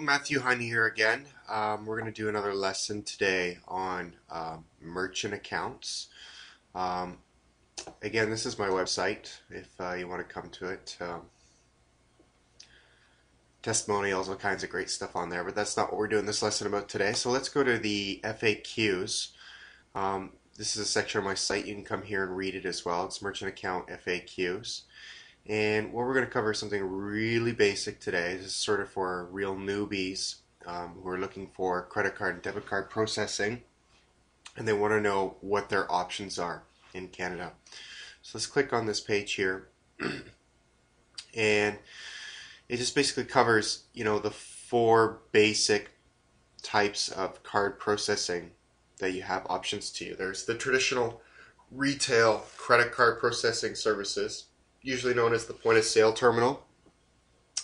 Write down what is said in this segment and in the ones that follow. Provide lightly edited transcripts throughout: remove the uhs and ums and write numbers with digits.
Matthew Honey here again. We're going to do another lesson today on merchant accounts. Um, Again, this is my website if you want to come to it. Testimonials, all kinds of great stuff on there, but that's not what we're doing this lesson about today. So let's go to the FAQs. This is a section of my site. You can come here and read it as well. It's merchant account FAQs. And what we're going to cover is something really basic today. This is sort of for real newbies who are looking for credit card and debit card processing, and they want to know what their options are in Canada. So let's click on this page here, and it just basically covers, the four basic types of card processing that you have options to you. There's the traditional retail credit card processing services, usually known as the point of sale terminal.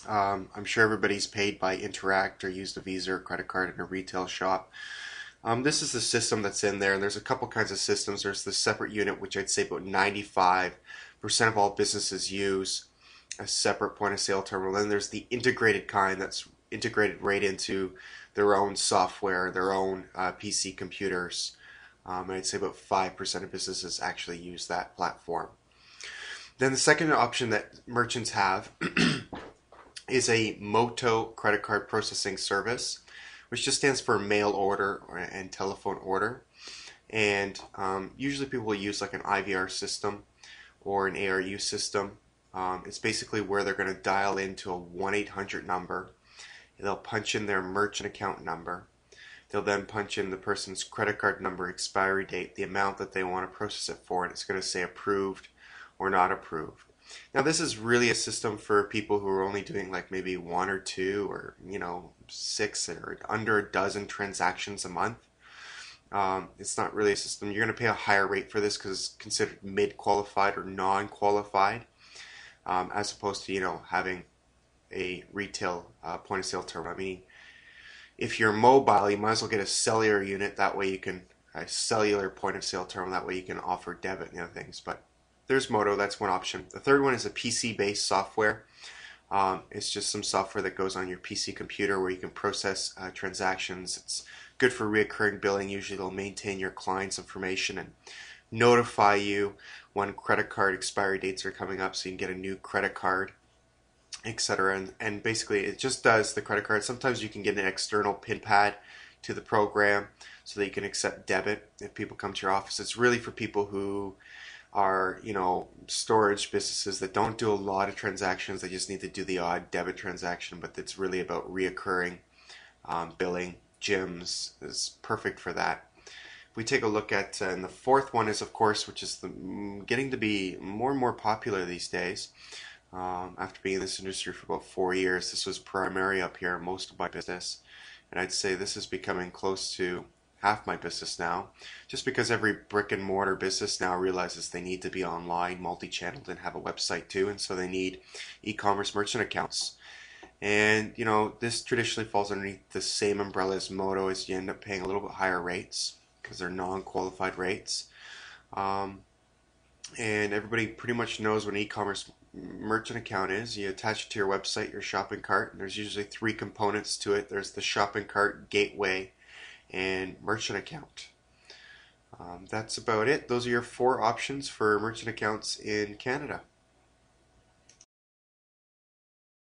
I'm sure everybody's paid by Interac or used a Visa or credit card in a retail shop. This is the system that's in there, and there's a couple kinds of systems. There's the separate unit, which I'd say about 95% of all businesses use a separate point of sale terminal. Then there's the integrated kind that's integrated right into their own software, their own PC computers. And I'd say about 5% of businesses actually use that platform. Then the second option that merchants have is a Moto credit card processing service, which just stands for mail order and telephone order. And usually people will use like an IVR system or an ARU system. It's basically where they're going to dial into a 1-800 number. They'll punch in their merchant account number. They'll then punch in the person's credit card number, expiry date, the amount that they want to process it for, and it's going to say approved or not approved. Now this is really a system for people who are only doing like maybe 1 or 2 or 6 or under a dozen transactions a month. It's not really a system. You're going to pay a higher rate for this because it's considered mid-qualified or non-qualified, as opposed to having a retail point of sale terminal. I mean, if you're mobile, you might as well get a cellular unit. That way you can a cellular point of sale terminal. That way you can offer debit and other things. But there's Moto, that's one option. The third one is a PC-based software. It's just some software that goes on your PC computer where you can process transactions. It's good for recurring billing. Usually they'll maintain your client's information and notify you when credit card expiry dates are coming up so you can get a new credit card, etc. And basically it just does the credit card. Sometimes you can get an external PIN pad to the program so that you can accept debit if people come to your office. It's really for people who are storage businesses that don't do a lot of transactions. They just need to do the odd debit transaction, but it's really about reoccurring billing. Gyms is perfect for that. If we take a look at and the fourth one is, of course, which is getting to be more and more popular these days. After being in this industry for about 4 years, this was primary up here, most of my business, and I'd say this is becoming close to half my business now, just because every brick and mortar business now realizes they need to be online, multi-channeled, and have a website too, and so they need e-commerce merchant accounts. And this traditionally falls underneath the same umbrella as Moto, as you end up paying a little bit higher rates because they're non-qualified rates. And everybody pretty much knows what an e-commerce merchant account is. You attach it to your website, your shopping cart, and there's usually 3 components to it. There's the shopping cart, gateway, and merchant account. That's about it. Those are your 4 options for merchant accounts in Canada.